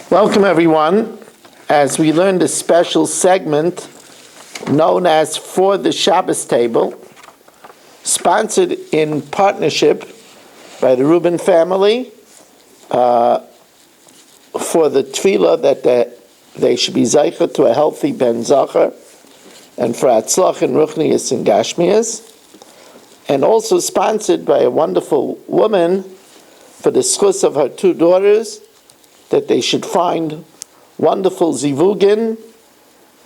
Welcome everyone, as we learned a special segment known as For the Shabbos Table, sponsored in partnership by the Rubin family for the tefillah that they should be zeicha to a healthy ben zachar, and for Shlach and Ruchnius and Gashmias, and also sponsored by a wonderful woman for the schus of her two daughters, that they should find wonderful zivugin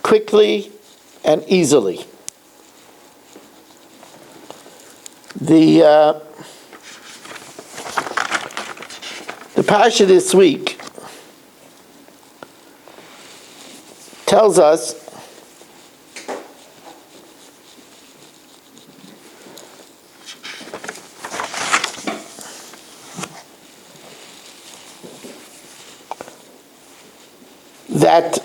quickly and easily. The parsha this week tells us that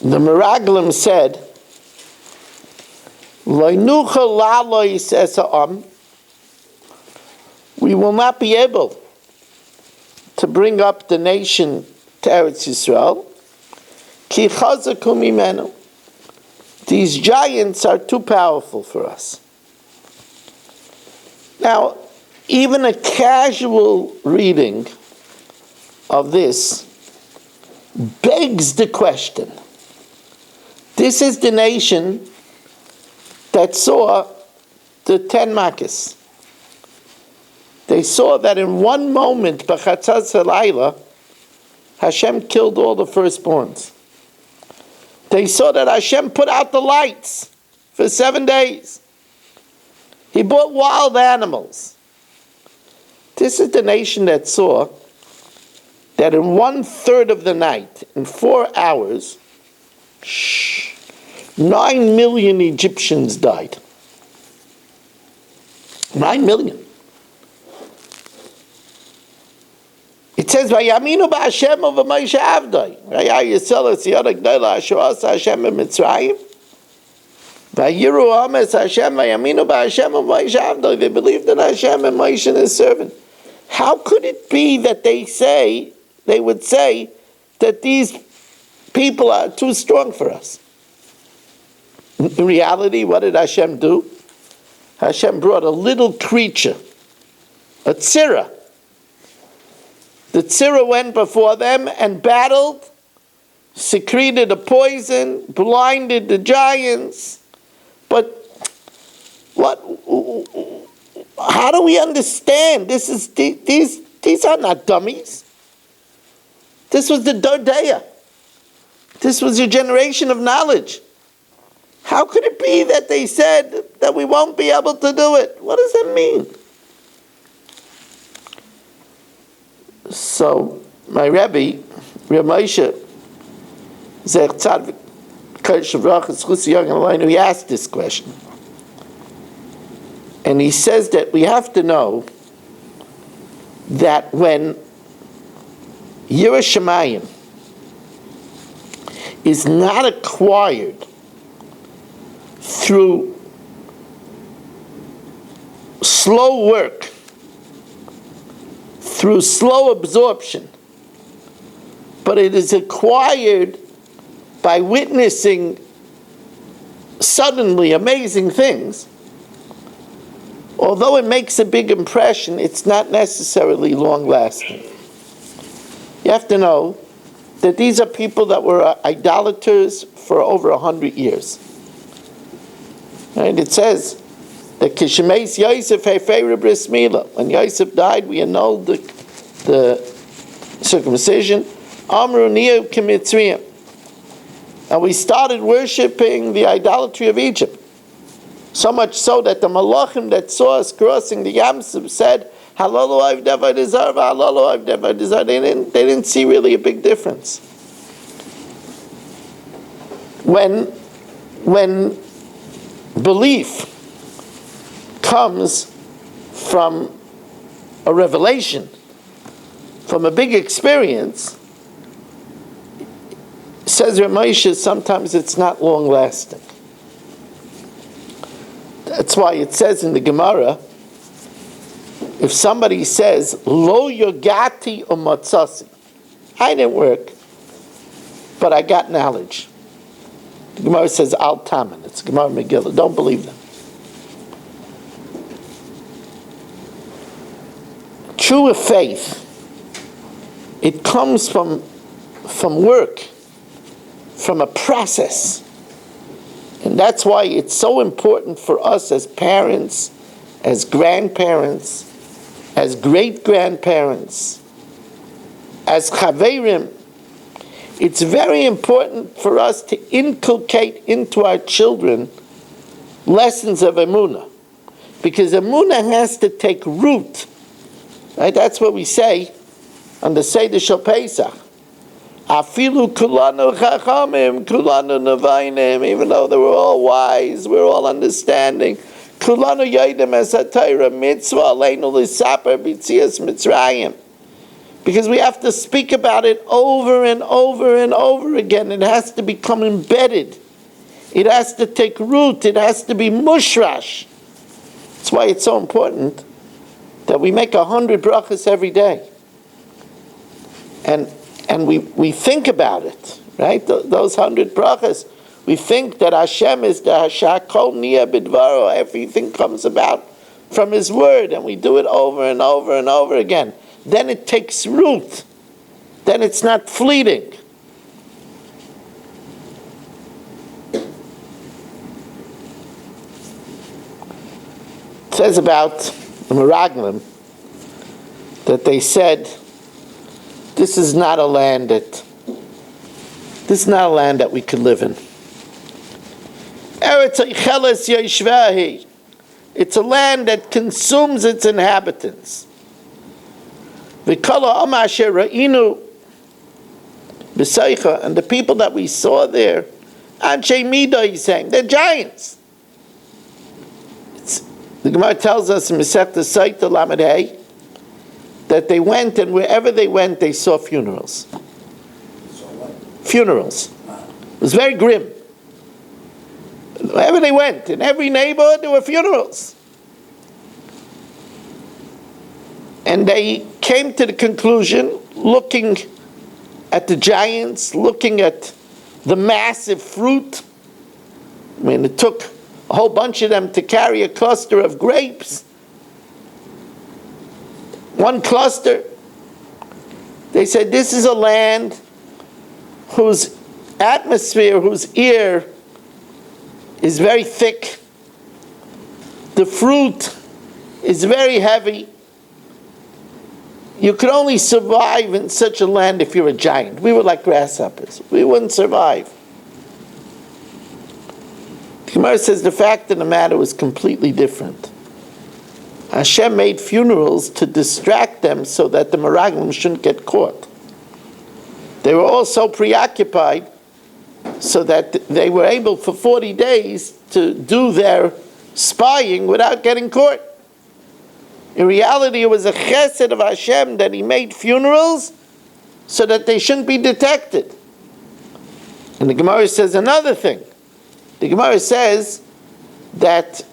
the Meraglim said, we will not be able to bring up the nation to Eretz Yisrael. Ki chazaku mimenu. These giants are too powerful for us. Now, even a casual reading of this begs the question. This is the nation that saw the 10 Makkos. They saw that in one moment, b'chatzas halayla, Hashem killed all the firstborns. They saw that Hashem put out the lights for 7 days. He brought wild animals. This is the nation that saw that in 1/3 of the night, in 4 hours, 9 million Egyptians died. 9 million. It says, "Vayaminu ba'Hashem u'v'Moshe avdoi. Vayar Yisrael es yada gdola asher asa Hashem b'Mitzrayim. Vayiru ames Hashem vayaminu ba'Hashem u'v'Moshe avdoi." They believed in Hashem and Moshe and his servant. How could it be that they would say that these people are too strong for us? In reality, what did Hashem do? Hashem brought a little creature, a tzira. The tzira went before them and battled, secreted a poison, blinded the giants. But how do we understand? These are not dummies. This was the Dodeya. This was your generation of knowledge. How could it be that they said that we won't be able to do it? What does that mean? So, my Rebbe, Reb Moshe, Zech Tzaddik, Kodesh Avrachas, Chusi Yogan Aleinu, he asked this question. And he says that we have to know that when Yirah Shamayim is not acquired through slow work, through slow absorption, but it is acquired by witnessing suddenly amazing things. Although it makes a big impression, it's not necessarily long-lasting. You have to know that these are people that were idolaters for over 100 years. And it says that Kishemeis Yosef Hefei Bris Milah. When Yosef died, we annulled the circumcision. Amru Niyu K'Mitzrayim. And we started worshiping the idolatry of Egypt. So much so that the Malachim that saw us crossing the Yamsuf said, Halalu I've never deserved, Halalu I've never deserved. They didn't see really a big difference. When belief comes from a revelation, from a big experience, says Reb Moshe, sometimes it's not long lasting. That's why it says in the Gemara if somebody says, Lo yogati umatzasi, I didn't work, but I got knowledge. The Gemara says, Al Taman. It's Gemara Megillah. Don't believe them. True faith, it comes from work, from a process. And that's why it's so important for us as parents, as grandparents, as great-grandparents, as chaverim. It's very important for us to inculcate into our children lessons of emunah, because emunah has to take root. Right? That's what we say on the Seder Shel Pesach. Afilu kulanu chachamim, kulanu nevainim, even though they were all wise, we're all understanding. Kulanu yodim es hatayra mitzvah aleinu lisaper b'tzias mitzrayim. Because we have to speak about it over and over and over again. It has to become embedded. It has to take root. It has to be mushrash. That's why it's so important that we make 100 brachas every day. And we think about it, right? Those 100 brachas, we think that Hashem is the Hashakol Nia Bidvaro. Everything comes about from His word, and we do it over and over and over again. Then it takes root. Then it's not fleeting. It says about the Meraglim that they said, this is not a land that we could live in. It's a land that consumes its inhabitants. And the people that we saw there, Anshe Mida, he's saying, they're giants. The Gemara tells us in Masechta Saita Lamed Hey that they went, and wherever they went, they saw funerals. Funerals. It was very grim. Wherever they went, in every neighborhood, there were funerals. And they came to the conclusion, looking at the giants, looking at the massive fruit. I mean, it took a whole bunch of them to carry a cluster of grapes. One cluster. They said, this is a land whose atmosphere, whose air is very thick. The fruit is very heavy. You could only survive in such a land if you're a giant. We were like grasshoppers. We wouldn't survive. The Gemara says the fact of the matter was completely different. Hashem made funerals to distract them so that the Meraglim shouldn't get caught. They were all so preoccupied so that they were able for 40 days to do their spying without getting caught. In reality, it was a chesed of Hashem that He made funerals so that they shouldn't be detected. And the Gemara says another thing. The Gemara says that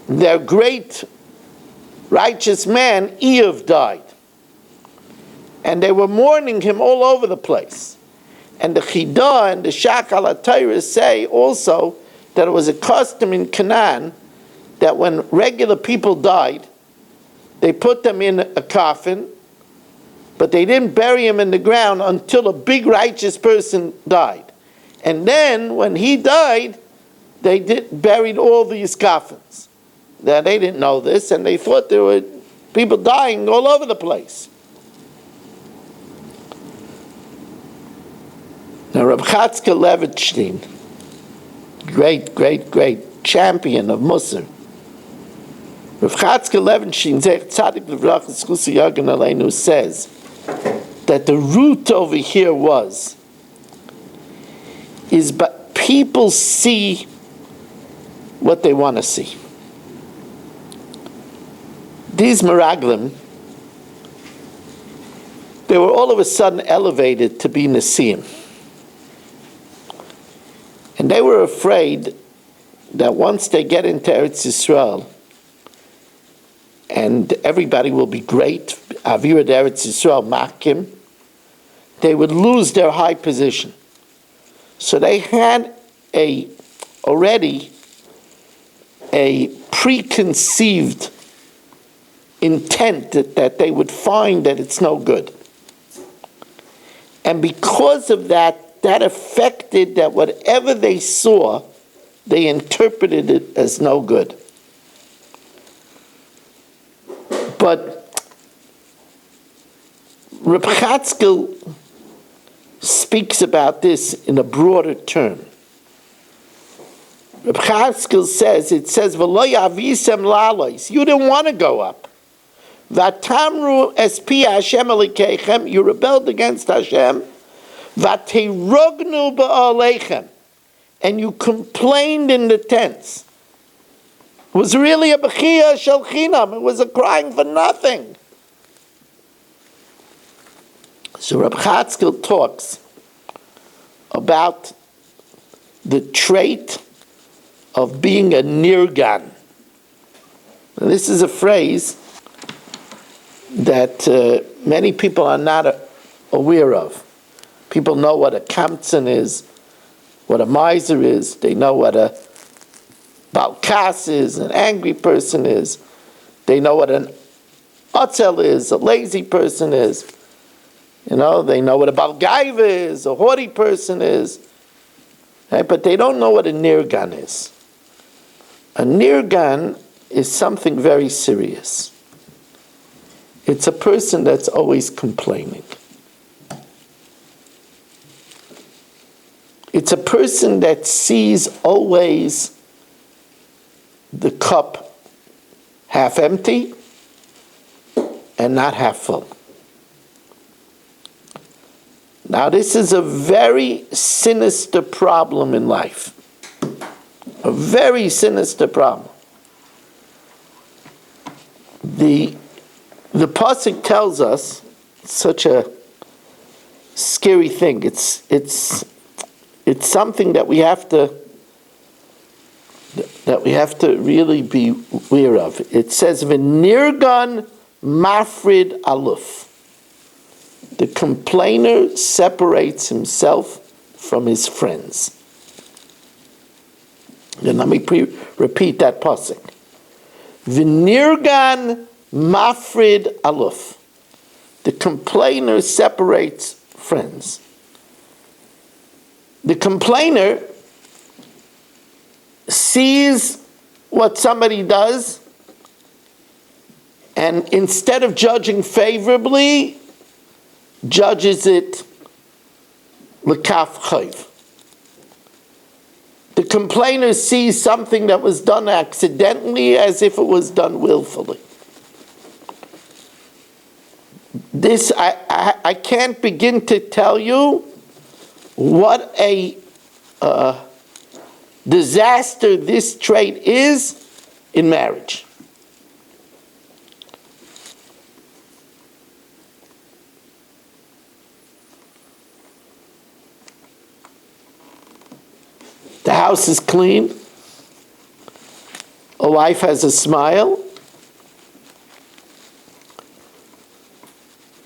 their great righteous man, Eov, died. And they were mourning him all over the place. And the Chidah and the Shlach al HaTorah say also that it was a custom in Canaan that when regular people died, they put them in a coffin, but they didn't bury him in the ground until a big righteous person died. And then, when he died, they buried all these coffins. Now, they didn't know this, and they thought there were people dying all over the place. Now, Reb Chatzkel Levenstein, great champion of Musar, Reb Chatzkel Levenstein, Tzadik L'Vrach Zchus Yagen Aleinu, says that the root over here is but people see what they want to see. These Meraglim, they were all of a sudden elevated to be Nesiim. And they were afraid that once they get into Eretz Yisrael, and everybody will be great, Avira Eretz Yisrael Makim, they would lose their high position. So they had already a preconceived intent that they would find that it's no good. And because of that, that affected that whatever they saw, they interpreted it as no good. But Reb Chatzkel speaks about this in a broader term. Reb Chatzkel says, "V'lo yavisem lalois." You didn't want to go up. V'tamru espi Hashem elikechem. You rebelled against Hashem. V'teirognu ba'aleichem. And you complained in the tents. It was really a bechia shel chinam. It was a crying for nothing. So Reb Chatzkel talks about the trait of being a nirgan. Now, this is a phrase that many people are not aware of. People know what a kamtzan is, what a miser is. They know what a balkas is, an angry person is. They know what an otzel is, a lazy person is. You know, they know what a balgaiva is, a haughty person is. Right? But they don't know what a nirgan is. A nirgan is something very serious. It's a person that's always complaining. It's a person that sees always the cup half empty and not half full. Now, this is a very sinister problem in life. A very sinister problem. The pasuk tells us such a scary thing. It's something that we have to really be aware of. It says v'nirgan mafrid aluf. The complainer separates himself from his friends. Then let me repeat that pasuk. V'nirgan mafrid aluf. The complainer separates friends. The complainer sees what somebody does, and instead of judging favorably, judges it l'kaf chayv. The complainer sees something that was done accidentally as if it was done willfully. This, I can't begin to tell you what a disaster this trait is in marriage. The house is clean. A wife has a smile.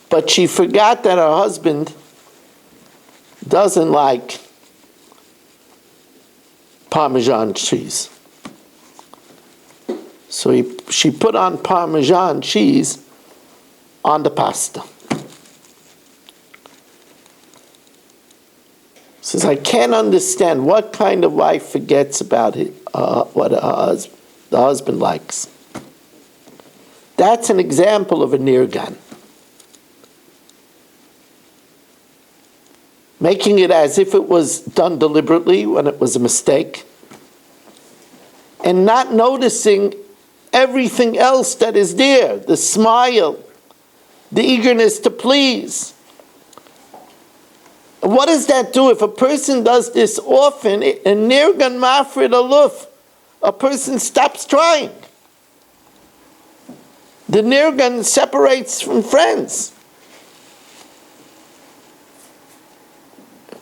But she forgot that her husband doesn't like Parmesan cheese. So she put on Parmesan cheese on the pasta. Says, I can't understand what kind of wife forgets about what the husband likes. That's an example of a nirgan. Making it as if it was done deliberately when it was a mistake, and not noticing everything else that is there, the smile, the eagerness to please. What does that do? If a person does this often, a nirgan mafrid aluf, a person stops trying. The nirgan separates from friends.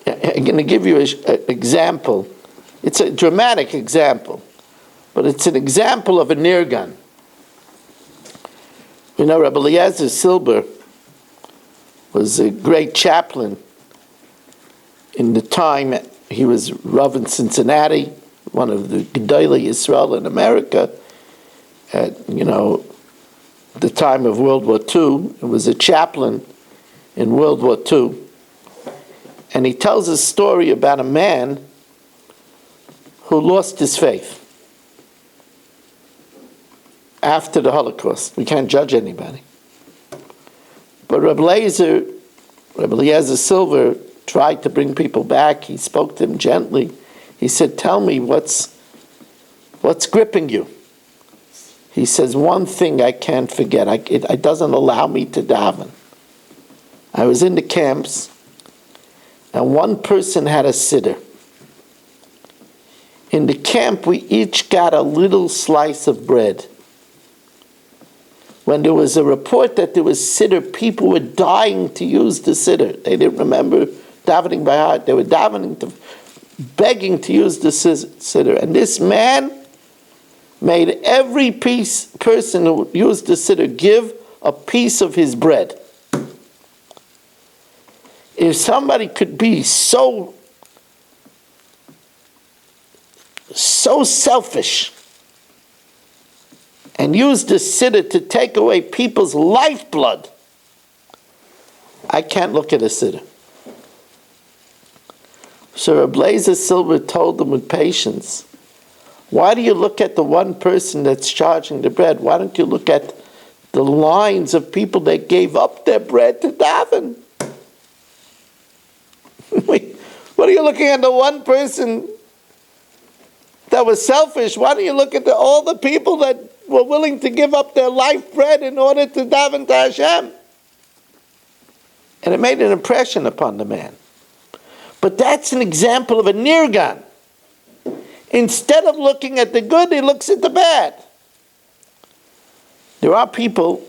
I'm going to give you an example. It's a dramatic example, but it's an example of a nirgan. You know, Rabbi Eliezer Silber was a great chaplain in the time he was Rav in Cincinnati, one of the Gedolei Yisrael in America, at, the time of World War II. He was a chaplain in World War II. And he tells a story about a man who lost his faith after the Holocaust. We can't judge anybody. But Rabbi Eliezer Silver tried to bring people back. He spoke to them gently. He said, "Tell me, what's gripping you?" He says, "One thing I can't forget. It doesn't allow me to daven. I was in the camps, and one person had a siddur. In the camp, we each got a little slice of bread. When there was a report that there was siddur, people were dying to use the siddur. They didn't remember davening by heart. They were begging to use the siddur. And this man made every person who used the siddur give a piece of his bread. If somebody could be so selfish and use the siddur to take away people's lifeblood, I can't look at a siddur." So Rabbi Eliezer Silver told them with patience, "Why do you look at the one person that's charging the bread? Why don't you look at the lines of people that gave up their bread to daven? What are you looking at the one person that was selfish? Why don't you look at all the people that were willing to give up their life bread in order to daven to Hashem?" And it made an impression upon the man. But that's an example of a nirgan. Instead of looking at the good, he looks at the bad. There are people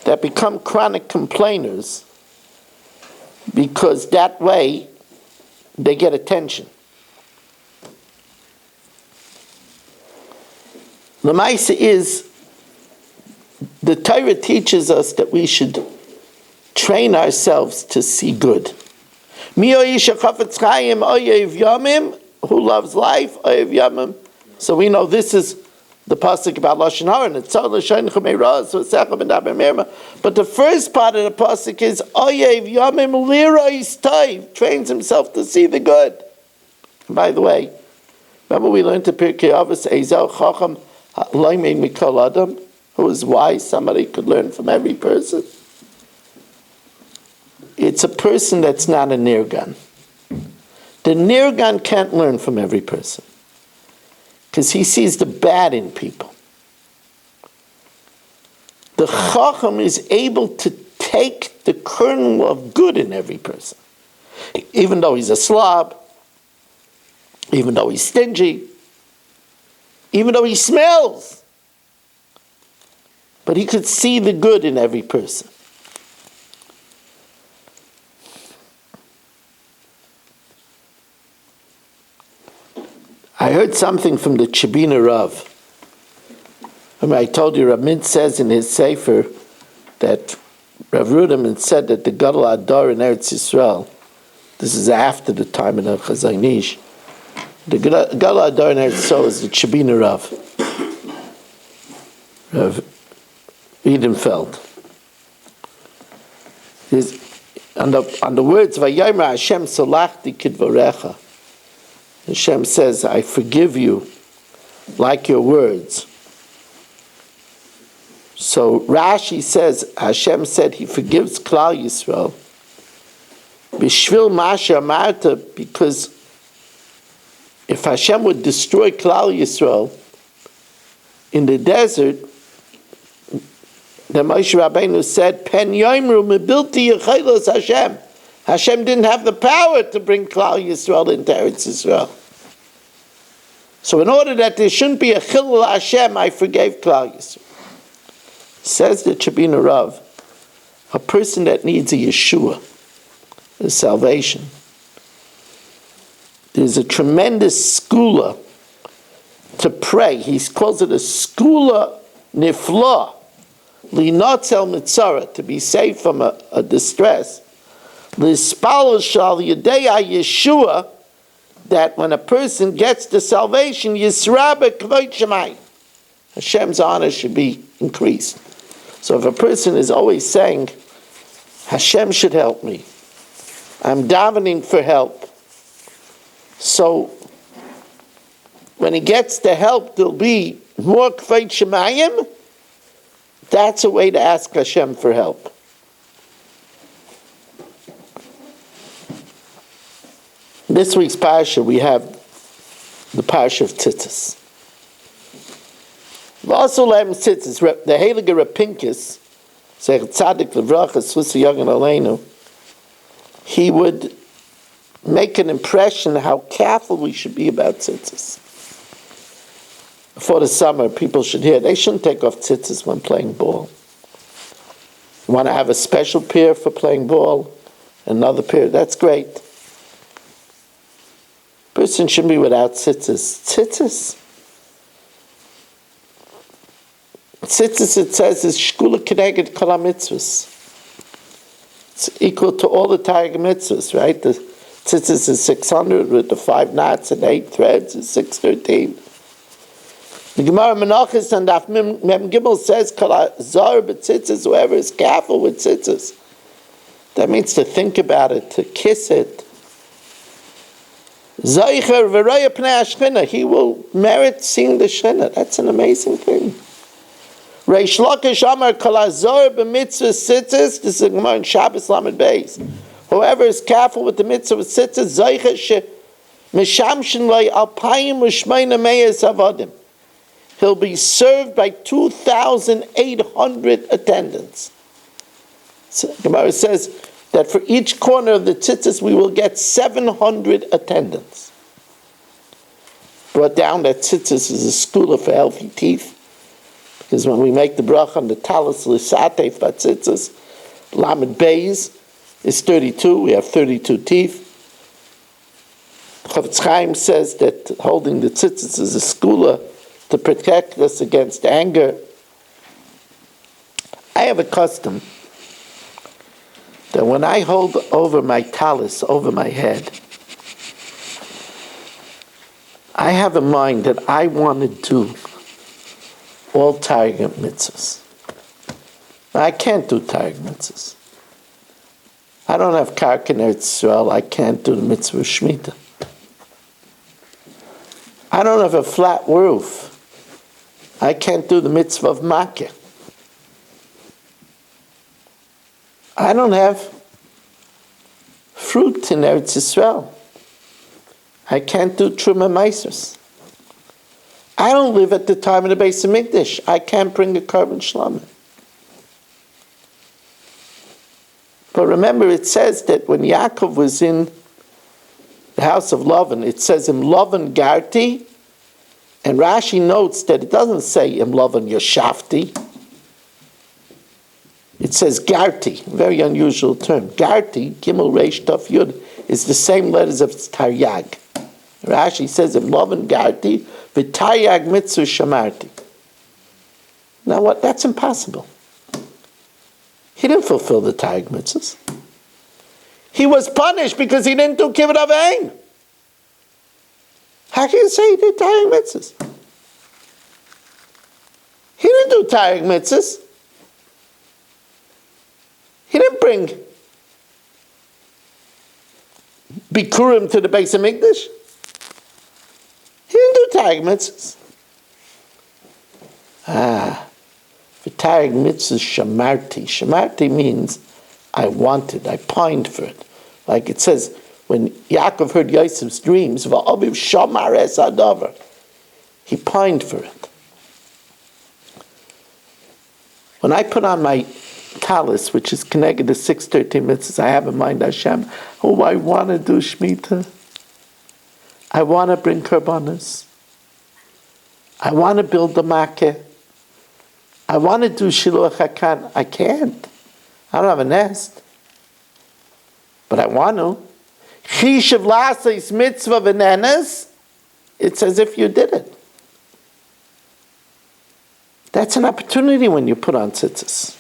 that become chronic complainers because that way they get attention. The Maisa is, the Torah teaches us that we should train ourselves to see good. Who loves life? So we know this is the pasuk about Lashon Hara, and it's but the first part of the pasuk is Oyev Yamim Lirois Toiv, trains himself to see the good. And by the way, remember we learned to Pirkei Avos Ezel Chacham Loimei Mikol Adam, who is wise, somebody could learn from every person. It's a person that's not a nirgan. The nirgan can't learn from every person because he sees the bad in people. The chacham is able to take the kernel of good in every person, even though he's a slob, even though he's stingy, even though he smells. But he could see the good in every person. I heard something from the Chibina Rav. I told you, Rav Mintz says in his Sefer that Rav Ruderman said that the Gadol Ador in Eretz Yisrael, this is after the time of the Chazon Ish, the Gadol Ador in Eretz Yisrael is the Chibina Rav, Rav Edenfeld. On the words, Vayomer Hashem Salachti Kidvarecha, Hashem says, I forgive you like your words. So Rashi says, Hashem said he forgives Klal Yisrael. Bishvil Masha Marta, because if Hashem would destroy Klal Yisrael in the desert, the Moshe Rabbeinu said, Pen Yoimru Mebilti Yechilos Hashem. Hashem didn't have the power to bring Klal Yisrael into Eretz Yisrael. So in order that there shouldn't be a Chilul Hashem, I forgave Klal Yisrael. Says the Chibina Rav, a person that needs a Yeshua, a salvation, there's a tremendous skula to pray. He calls it a skula nifla, Linotzel mitzara, to be saved from a distress. Lispal shal yedei Yeshua, that when a person gets the salvation, Yisrabe kvod shemayim, Hashem's honor should be increased. So if a person is always saying, Hashem should help me, I'm davening for help, so when he gets the help, there'll be more kvod shemayim. That's a way to ask Hashem for help. This week's parsha, we have the parsha of Tzitzis. Also, Tzitzis, the Heilige Reb Pinkus, Tzadik Levracha, Svusa Yagan Aleinu, he would make an impression how careful we should be about Tzitzis. Before the summer, people should hear, they shouldn't take off Tzitzis when playing ball. You want to have a special pair for playing ball, another pair, that's great. Person shouldn't be without tzitzis. Tzitzis, it says, is shkula keneged kol mitzvahs. It's equal to all the Targum mitzvahs, right? The tzitzis is 600 with the 5 knots and 8 threads is 613. The Gemara Menachos and Daf Mem Gimel says, kol zar b'tzitzis, whoever is careful with tzitzis. That means to think about it, to kiss it. Zaycher v'raya pnei hashchina, he will merit seeing the Shechina. That's an amazing thing. Reish Lakish Amar kol hazor b'mitzvah tzitzis, this is a Gemara in Shabbos Lamed Beis. Whoever is careful with the mitzvah of tzitzis, zaycher she mishamshin lay alpayim u'shmeina meyes avadim. He'll be served by 2,800 attendants. So Gemara says that for each corner of the tzitzis we will get 700 attendants. Brought down that tzitzis is a skula for healthy teeth, because when we make the bracha on the talis l'satef b'tzitzis, Lamed Beis is 32, we have 32 teeth. Chavetz Chaim says that holding the tzitzis is a skula to protect us against anger. I have a custom that when I hold over my talis, over my head, I have in mind that I want to do all Targum mitzvahs. I can't do Targum mitzvahs. I don't have karka in Eretz Yisrael. I can't do the mitzvah of Shemitah. I don't have a flat roof. I can't do the mitzvah of Makkah. I don't have fruit in Eretz Yisrael. I can't do Truma Meisers. I don't live at the time of the Beis Hamikdash. I can't bring a carbon shlamim. But remember, it says that when Yaakov was in the house of Lavan, it says, Im Lavan Garti, and Rashi notes that it doesn't say Im Lavan Yashafti. It says Garti, a very unusual term. Garti, Gimel Reish Taf Yud, is the same letters of Taryag. Rashi says Im Lavan Garti, V'Taryag Mitzvah Shamarti. Now what? That's impossible. He didn't fulfill the Taryag Mitzvahs. He was punished because he didn't do Kibbut Avein. How can you say he did Taryag Mitzvahs? He didn't do Taryag Mitzvahs. He didn't bring Bikurim to the Beis Hamikdash. He didn't do Taryag Mitzvahs. For Taryag Mitzvahs, Shamarti. Shamarti means I wanted, I pined for it. Like it says, when Yaakov heard Yosef's dreams, Va'aviv Shamar es Adavar, he pined for it. When I put on my talis, which is connected to 613 mitzvahs, I have in mind Hashem, oh, I want to do Shemitah. I want to bring Karbanos. I want to build the Makkah. I want to do Shiluach HaKan. I can't. I don't have a nest. But I want to. Chishav Lasais Mitzvah V'Nenes, it's as if you did it. That's an opportunity when you put on tzitzis.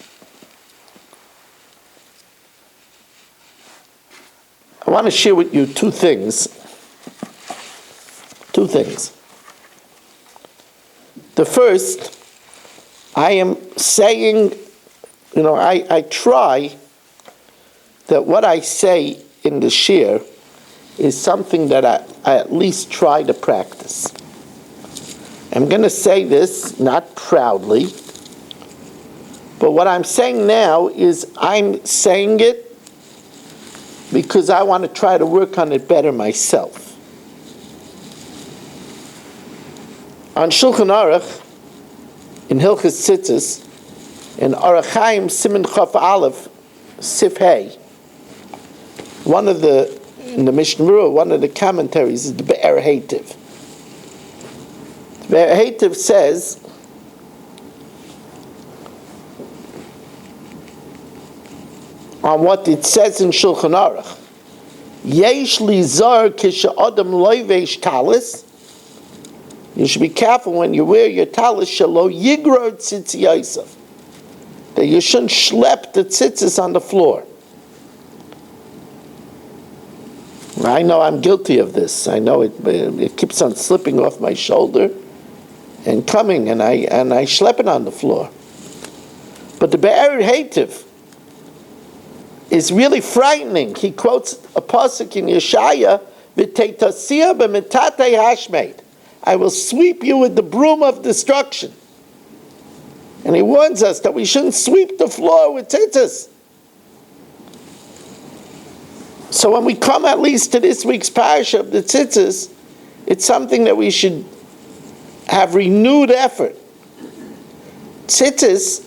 I want to share with you two things. The first, I am saying, I try that what I say in the shir is something that I at least try to practice. I'm going to say this, not proudly, but what I'm saying now is I'm saying it because I want to try to work on it better myself. On Shulchan Aruch, in Hilchos Tzitzis, in Orach Chaim Siman Chaf Aleph, Sif Hey, in the Mishnah Berurah, one of the commentaries is the Be'er Heitiv. The Be'er Heitiv says, on what it says in Shulchan Aruch, Yesh li zar kisha adam loivesh talis. You should be careful when you wear your talis, shelo yigror tzitzi yosef, that you shouldn't schlep the tzitzis on the floor. I know I'm guilty of this. I know it keeps on slipping off my shoulder and coming, and I schlep it on the floor. But the Be'er Heitiv is really frightening. He quotes a pasuk in Yeshaya, "V'teitasia b'mitatei hashmeid." I will sweep you with the broom of destruction. And he warns us that we shouldn't sweep the floor with tzitzis. So when we come at least to this week's parasha of the tzitzis, it's something that we should have renewed effort. Tzitzis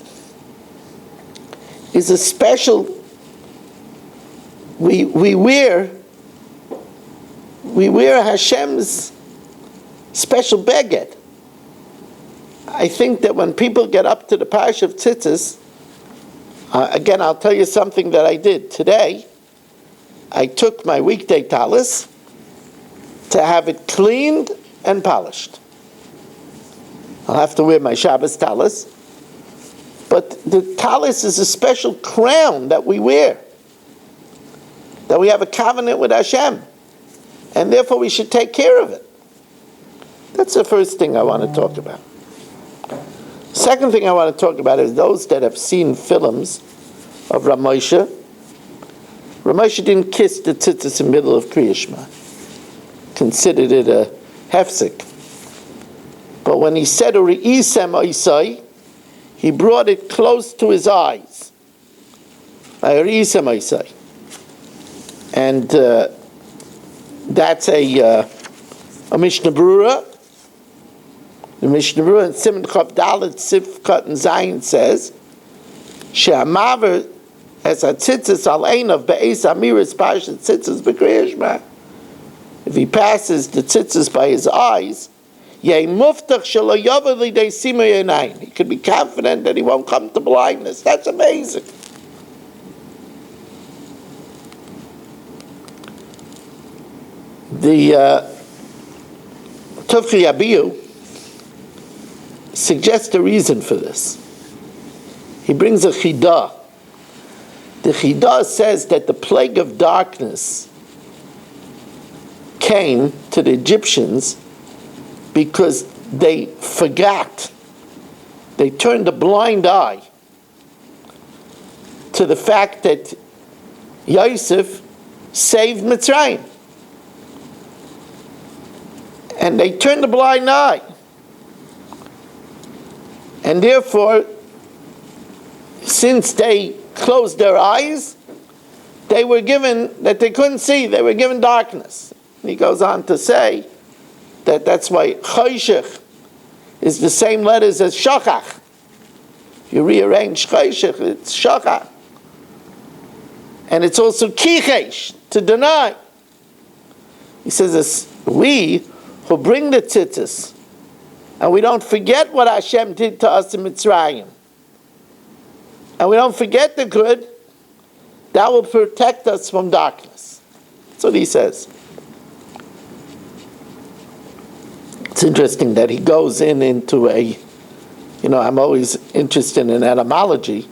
is a special. We wear Hashem's special beged. I think that when people get up to the parasha of tzitzis, again, I'll tell you something that I did today. I took my weekday talis to have it cleaned and polished. I'll have to wear my Shabbos talis, but the talis is a special crown that we wear, that we have a covenant with Hashem, and therefore we should take care of it. That's the first thing I want to talk about. Second thing I want to talk about is those that have seen films of Ramosha. Ramosha didn't kiss the tzitzis in the middle of Kriya Shema. Considered it a hefsek. But when he said Uri'isem Oisai, he brought it close to his eyes. Uri'isem Oisai. And that's a Mishnah Berurah. The Mishnah Berurah in Siman Chav Dalet Sifkat and Zayin says, She'amaver as a tzitzis al einav be'ez amiris pashat tzitzis b'kriyas shema. If he passes the tzitzis by his eyes, yei muftach shelo yover lidei simei einayin. He could be confident that he won't come to blindness. That's amazing. The Tufchi Abiyu suggests a reason for this. He brings a chidah. The chidah says that the plague of darkness came to the Egyptians because they forgot. They turned a blind eye to the fact that Yosef saved Mitzrayim. And they turned a blind eye. And therefore, since they closed their eyes, they were given, that they couldn't see, they were given darkness. And he goes on to say that that's why Choshech is the same letters as Shachach. If you rearrange Choshech, it's Shachach. And it's also Kichesh, to deny. He says, it's we who bring the tzitzis, and we don't forget what Hashem did to us in Mitzrayim, and we don't forget the good, that will protect us from darkness. That's what he says. It's interesting that he goes into a I'm always interested in etymology.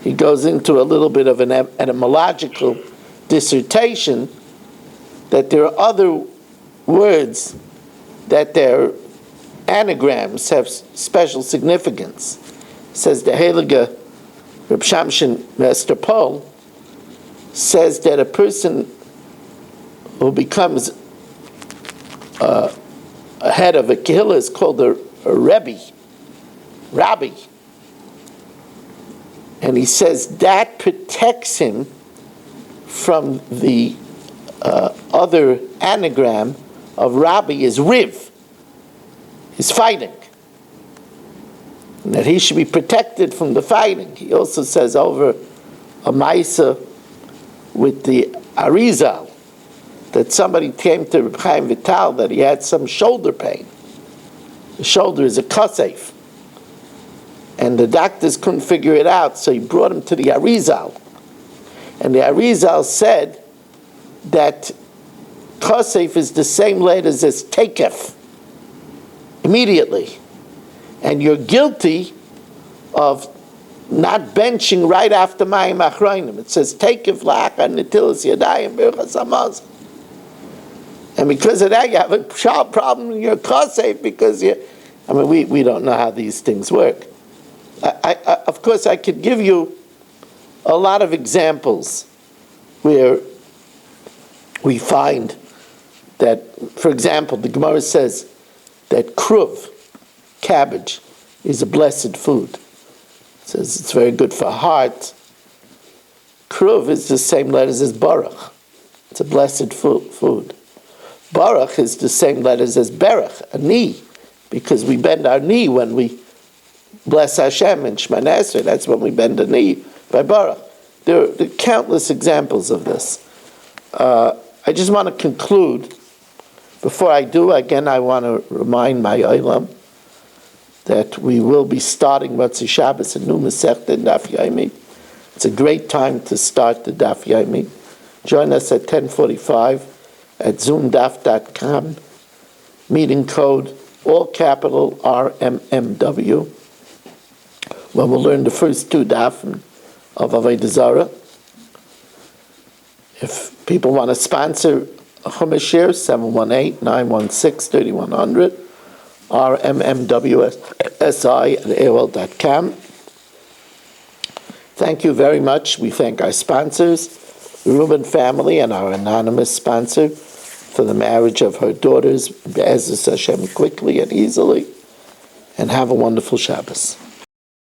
He goes into a little bit of an etymological dissertation that there are other words that their anagrams have special significance. Says the Heilige Reb Shamshin Master Paul says that a person who becomes a head of a kehillah is called a rabbi. And he says that protects him from the other anagram of rabbi is riv, is fighting. And that he should be protected from the fighting. He also says over a Maisa with the Arizal, that somebody came to Reb Chaim Vital that he had some shoulder pain. The shoulder is a kosef. And the doctors couldn't figure it out, so he brought him to the Arizal. And the Arizal said that kosef is the same letters as tekef, immediately. And you're guilty of not benching right after Mayim Achroinim. It says tekef la'achar netilas yadayim birchas hamazon. And because of that, you have a problem in your kosef because we don't know how these things work. Of course, I could give you a lot of examples where we find that, for example, the Gemara says that kruv, cabbage, is a blessed food. It says it's very good for heart. Kruv is the same letters as baruch. It's a blessed food. Baruch is the same letters as berach, a knee, because we bend our knee when we bless Hashem in Shemana Esrei. That's when we bend the knee by baruch. There are countless examples of this. I just want to conclude. Before I do, again, I want to remind my Olam that we will be starting Motzei Shabbos, a new Masechta Daf Yomi. It's a great time to start the Daf Yomi. Join us at 10:45 at zoomdaf.com. Meeting code, all capital RMMW. When we'll learn the first two daf of Avodah Zarah. If people want to sponsor a Chumash share, 718-916-3100, rmmwsi@aol.com. Thank you very much. We thank our sponsors, the Reuben family, and our anonymous sponsor for the marriage of her daughters, Be'ezus Hashem, quickly and easily. And have a wonderful Shabbos.